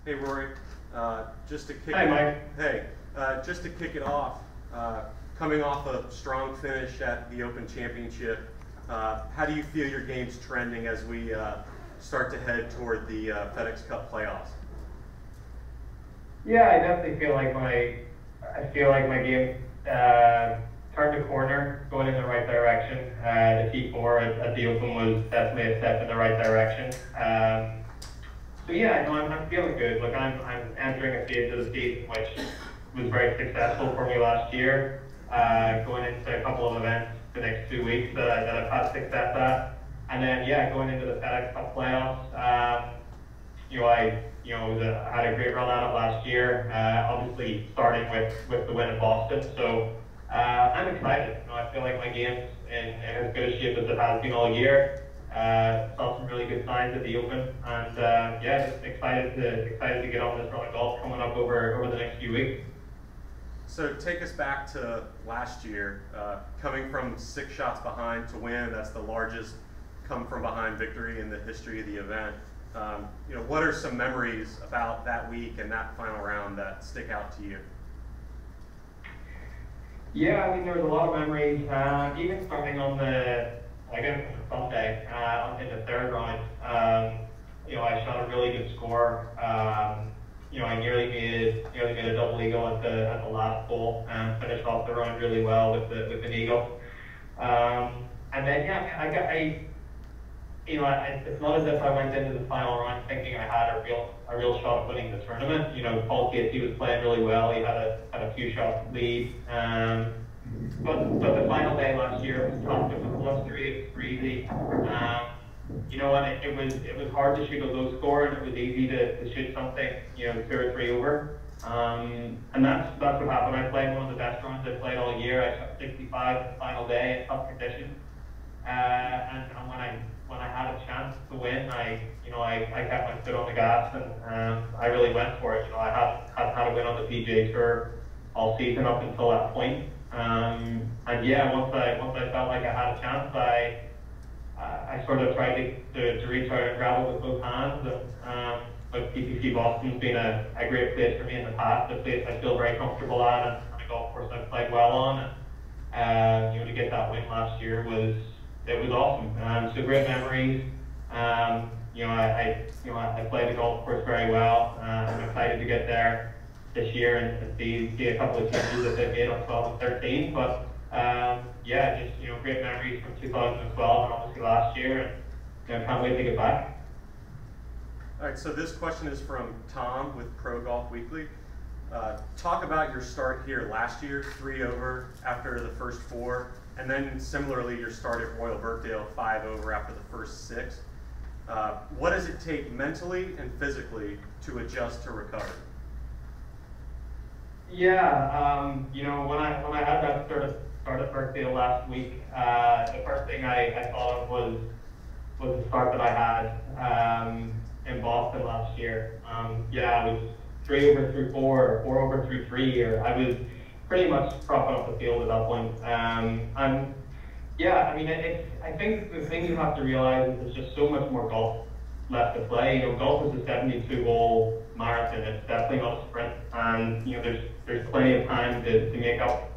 Hey Rory, just to kick Hi, it, Mike. hey, just to kick it off, coming off a strong finish at the Open Championship, how do you feel your game's trending as we start to head toward the FedEx Cup playoffs? Yeah, I definitely feel like my game turned a corner, going in the right direction. The T4 at the Open was definitely a step in the right direction. So yeah, no, I'm feeling good. Look, I'm entering a phase of the season which was very successful for me last year. Going into a couple of events the next 2 weeks that I've had success at, and then yeah, going into the FedEx Cup playoffs. I had a great run at it last year. Obviously starting with the win in Boston. So I'm excited. I feel like my game's in as good a shape as it has been all year. Saw some really good signs at the Open, and yeah, just excited to get on this run of golf coming up over the next few weeks. So take us back to last year, coming from 6 shots behind to win. That's the largest come from behind victory in the history of the event. What are some memories about that week and that final round that stick out to you? Yeah, I mean, there was a lot of memories. Even starting on Sunday, in the third round, I shot a really good score. I nearly made a double eagle at the last hole and finished off the round really well with an eagle. And then yeah, it's not as if I went into the final round thinking I had a real shot at winning the tournament. Paul Casey was playing really well. He had a few shots lead. But the final day last year was tough. It was +3. It was freezing. And it was hard to shoot a low score, and it was easy to shoot something 2 or 3 over. And that's what happened. I played one of the best rounds I played all year. I shot 65 the final day in tough conditions. And when I had a chance to win, I kept my foot on the gas, and I really went for it. I hadn't had a win on the PGA Tour all season up until that point. And yeah, once I felt like I had a chance, I sort of tried to reach out and grab it with both hands. But TPC Boston's been a great place for me in the past, a place I feel very comfortable at, and a golf course I've played well on. And to get that win last year was awesome. So great memories. I played the golf course very well. I'm excited to get there this year and see a couple of changes that they made on 12 and 13. But yeah, just great memories from 2012 and obviously last year, and can't wait to get back. All right, so this question is from Tom with Pro Golf Weekly. Talk about your start here last year, 3 over after the first 4, and then similarly your start at Royal Birkdale, 5 over after the first 6. What does it take mentally and physically to adjust to recovery? Yeah, when I had that start at Birkdale last week, the first thing I thought of was the start that I had in Boston last year. I was 3 over through 4, 4 over through 3, or I was pretty much propping up the field at that point. And yeah, I mean, I think the thing you have to realize is there's just so much more golf left to play. Golf is a 72-hole marathon. It's definitely not a sprint, and there's plenty of time to make up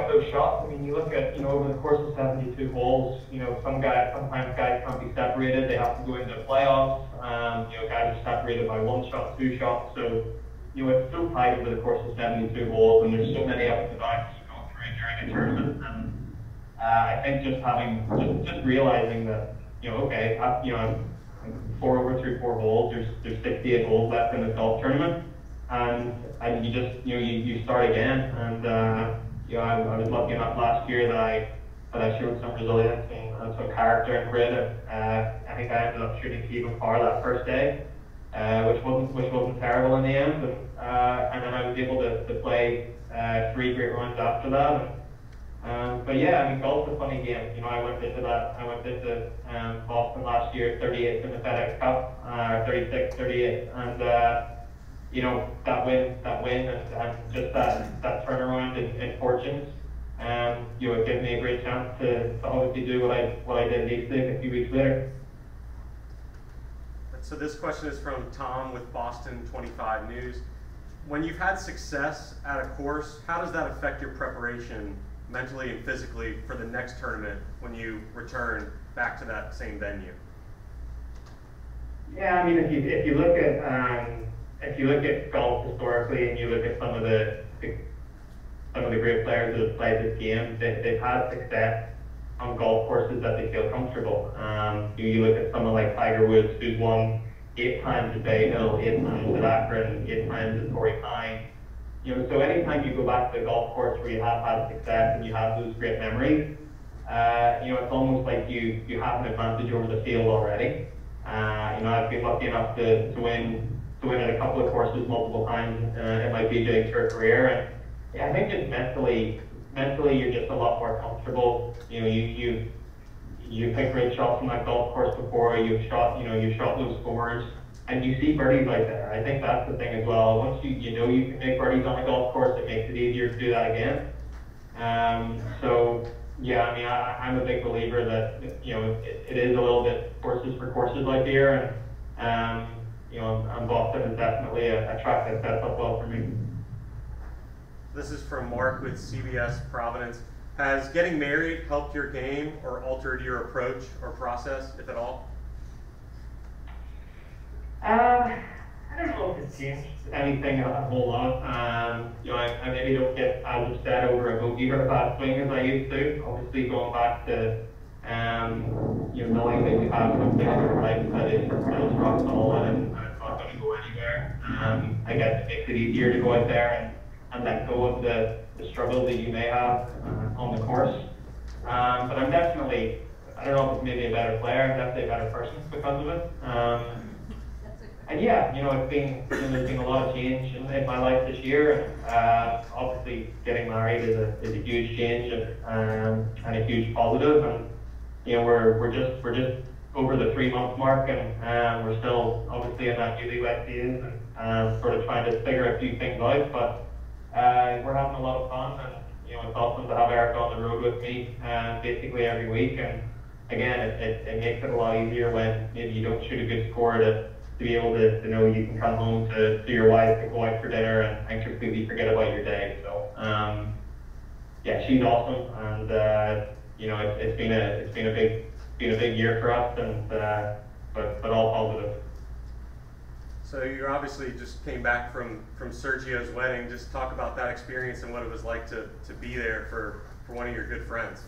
those shots. I mean, you look at over the course of 72 holes, sometimes guys can't be separated. They have to go into the playoffs. Guys are separated by 1 shot, 2 shots. So it's so tight over the course of 72 holes, and there's so many ups and downs you go through during a tournament. And I think just realizing that okay, I'm 4 over through 4 holes. There's 68 holes left in this golf tournament, and you just you start again. And I was lucky enough last year that I showed some resilience and some character and grit. I think I ended up shooting even par that first day, which wasn't terrible in the end. And then I was able to play 3 great rounds after that. But yeah, I mean, golf's a funny game. I went into Boston last year, 38th in the FedEx Cup, 36, 38, and that win, and just that turnaround in fortunes. It gave me a great chance to obviously do what I did in East League a few weeks later. So this question is from Tom with Boston 25 News. When you've had success at a course, how does that affect your preparation mentally and physically for the next tournament when you return back to that same venue? Yeah, I mean, if you look at golf historically, and you look at some of the great players that have played this game, they've had success on golf courses that they feel comfortable. You look at someone like Tiger Woods, who's won 8 times at Bay Hill, 8 times at Akron, 8 times at Torrey Pine. So anytime you go back to a golf course where you have had success and you have those great memories, it's almost like you have an advantage over the field already. I've been lucky enough to win at a couple of courses multiple times in my PGA Tour career, and I think just mentally you're just a lot more comfortable. You've hit great shots on that golf course before. You've shot those scores, and you see birdies like that. I think that's the thing as well. Once you know you can make birdies on a golf course, it makes it easier to do that again. So yeah, I mean, I'm a big believer that it is a little bit courses for courses like here, and Boston is definitely a track that sets up well for me. This is from Marc with CBS Providence. Has getting married helped your game or altered your approach or process, if at all? I don't know if it's changed anything a whole lot. I maybe don't get as upset over a bogey or a bad swing as I used to. Obviously, going back to knowing that you have something in your life that is rock solid and it's not going to go anywhere. I guess it makes it easier to go out there and let go of the struggle that you may have on the course. But I'm definitely, I don't know if it's maybe a better player, I'm definitely a better person because of it. And yeah, it's been, there's been a lot of change in my life this year. Obviously, getting married is a huge change and a huge positive. And we're just over the 3-month mark, and we're still obviously in that newlywed phase and sort of trying to figure a few things out. But we're having a lot of fun, and it's awesome to have Eric on the road with me basically every week. And again, it makes it a lot easier when maybe you don't shoot a good score to be able to know you can come home to your wife and go out for dinner and completely forget about your day. So yeah, she's awesome, and it's been a big year for us, and but all positive. So you obviously just came back from Sergio's wedding. Just talk about that experience and what it was like to be there for one of your good friends.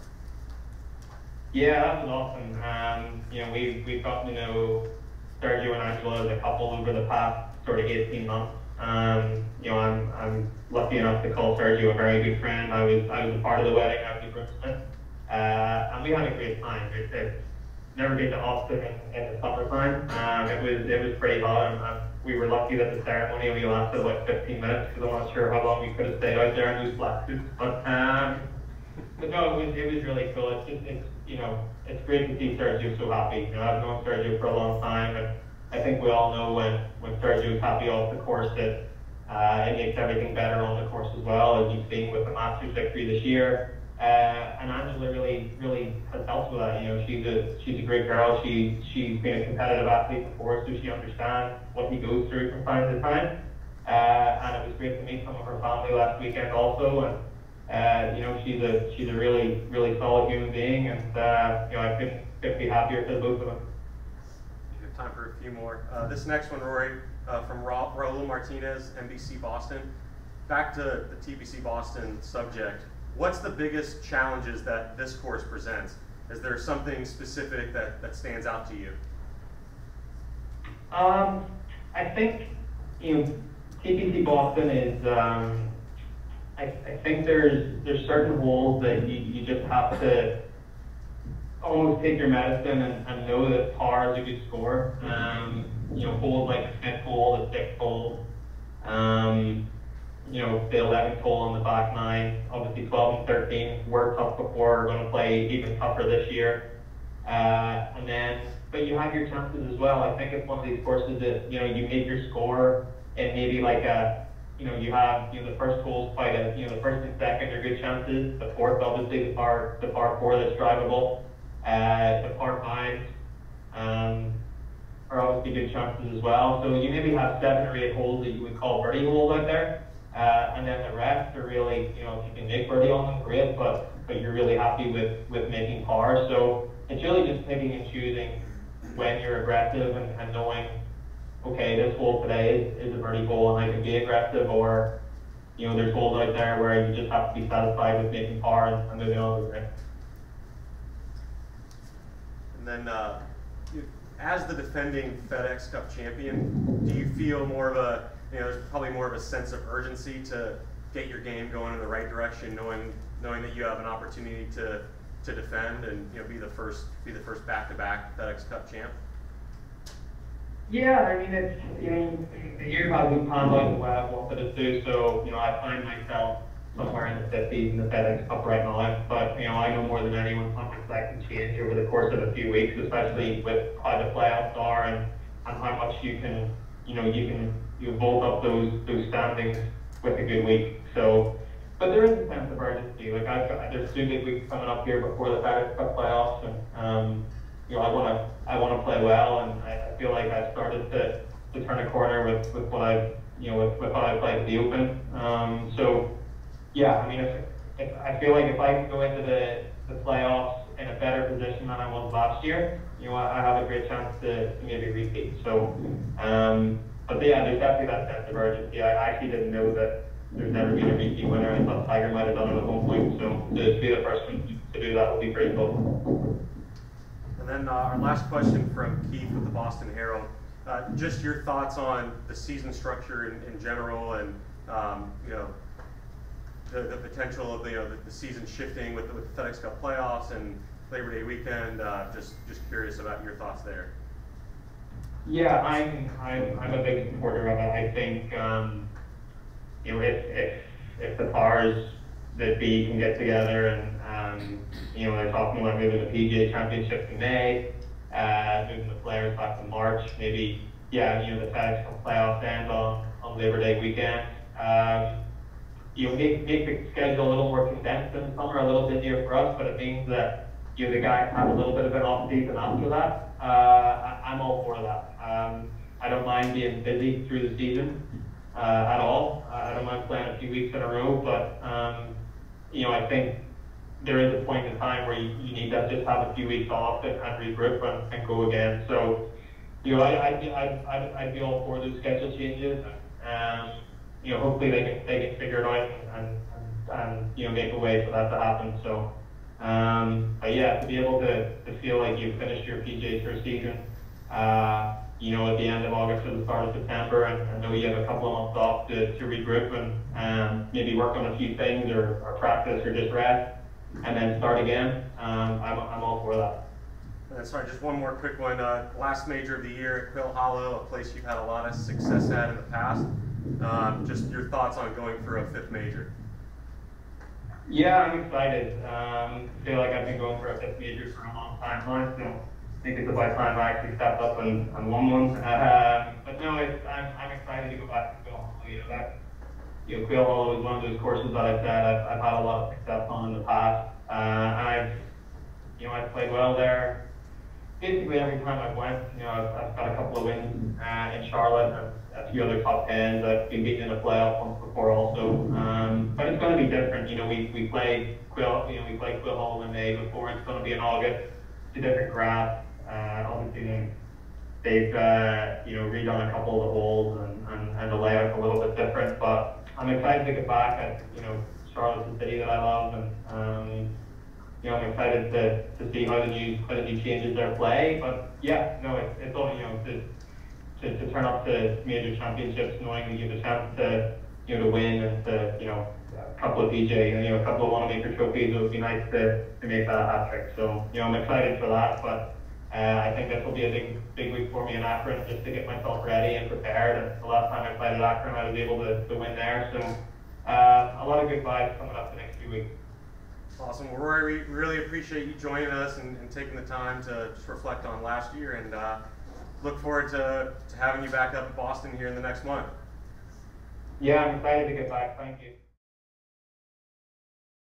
Yeah, that was awesome. We've gotten to know Sergio and Angela as a couple over the past sort of 18 months. I'm lucky enough to call Sergio a very good friend. I was a part of the wedding. I was the groomsman, and we had a great time. It's never been to Austin in the summertime. It was pretty hot, and we were lucky that the ceremony only lasted about 15 minutes because I'm not sure how long we could have stayed out there in those black suits. But no, it was really cool. It's great to see Sergio so happy. I've known Sergio for a long time, and I think we all know when Sergio's happy off the course that it makes everything better on the course as well, as you've seen with the Masters victory this year. And Angela really has helped with that. She's a great girl. She's been a competitive athlete before, so she understands what he goes through from time to time. And it was great to meet some of her family last weekend also. And she's a really solid human being, and I couldn't be happier for the both of them. We have time for a few more. This next one, Rory, from Raul Martinez, NBC Boston. Back to the TPC Boston subject. What's the biggest challenges that this course presents? Is there something specific that stands out to you? I think TPC Boston is. I think there's certain holes that you just have to almost take your medicine and know that par is a good score. Holes like the 5th hole, the 6th hole, the 11th hole on the back 9. Obviously 12 and 13 were tough before, are going to play even tougher this year. But you have your chances as well. I think it's one of these courses that you make your score and maybe like you have the first hole's quite the first and second are good chances. The 4th, obviously, the par 4 that's drivable. The par 5, are obviously good chances as well. So you maybe have 7 or 8 holes that you would call birdie holes out there, and then the rest are really, you know, if you can make birdie on them, great, but you're really happy with making par. So it's really just picking and choosing when you're aggressive and knowing, okay, this hole today is a birdie hole and I can be aggressive, or, you know, there's holes out there where you just have to be satisfied with making par and moving on with it. And then, as the defending FedEx Cup champion, do you feel more of a, you know, there's probably more of a sense of urgency to get your game going in the right direction, knowing that you have an opportunity to defend and, you know, be the first back-to-back FedEx Cup champ? Yeah, I mean, it's, you know, the year hasn't panned out the way I wanted it to, so, you know, I find myself somewhere in the 50s in the FedEx Cup right now, but, you know, I know more than anyone something that can change over the course of a few weeks, especially with how the playoffs are and how much you can, you vault up those standings with a good week. So, but there is a sense of urgency. Like, there's 2 big weeks coming up here before the FedEx Cup playoffs, and you know, I want to play well, and I feel like I've started to turn a corner with what I've, you know, with how I played at the Open. So yeah, I mean, if I feel like if I can go into the playoffs in a better position than I was last year, you know, I have a great chance to maybe repeat. So, but yeah, there's definitely that sense of urgency. I actually didn't know that there's never been a repeat winner. I thought Tiger might have done it at one point, so to be the first one to do that would be pretty cool. And then our last question from Keith with the Boston Herald. Just your thoughts on the season structure in general, and you know, the potential of the season shifting with the FedEx Cup playoffs and Labor Day weekend. Just curious about your thoughts there. Yeah, I'm a big supporter of it. I think you know, if the powers that be can get together and you know, they're talking about moving the PGA Championship to May, moving the players back to March, maybe, yeah, you know, the FedEx Cup playoffs end on Labor Day weekend. You know, make the schedule a little more condensed in the summer, a little busier for us, but it means that, you know, the guys have a little bit of an off season after that. I'm all for that. I don't mind being busy through the season at all. I don't mind playing a few weeks in a row, but you know, I think there is a point in time where you need to just have a few weeks off and regroup and go again. So, you know, I'd be all for those schedule changes. You know, hopefully they can figure it out and you know, make a way for that to happen. So, but yeah, to be able to feel like you've finished your PGA Tour season, you know, at the end of August or the start of September, and know you have a couple of months off to regroup and maybe work on a few things or practice or just rest, and then start again. I'm all for that. And sorry, just one more quick one. Last major of the year at Quill Hollow, a place you've had a lot of success at in the past. Just your thoughts on going for a 5th major. Yeah, I'm excited. I feel like I've been going for a 5th major for a long time now, so I think it's about time I actually stepped up and won one. But no, I'm excited to go back to Quill Hollow. You know, Quill Hollow is one of those courses that I've said I've had a lot of success on in the past, and I've played well there. Basically every time I've went, you know, I've got a couple of wins in Charlotte and a few other top 10s. I've been beaten in a playoff once before also. But it's going to be different. You know, we played Quill Hollow in May before. It's going to be in August. It's a different grass. Obviously, they've you know, redone a couple of the holes and the layout's a little bit different. But I'm excited to get back. You know, Charlotte's a city that I love, and you know, I'm excited to see how the new changes their play. But yeah, no, it's all, you know, to turn up to major championships knowing that you have a chance to, you know, to win and to, you know, a couple of PJ and, you know, a couple of Wanamaker trophies. It would be nice to make that a hat trick. So, you know, I'm excited for that. But I think this will be a big week for me in Akron, just to get myself ready and prepared. And the last time I played at Akron, I was able to win there. So a lot of good vibes coming up the next few weeks. Awesome. Well, Rory, we really appreciate you joining us and taking the time to just reflect on last year, and look forward to having you back up in Boston here in the next month. Yeah, I'm excited to get back. Thank you.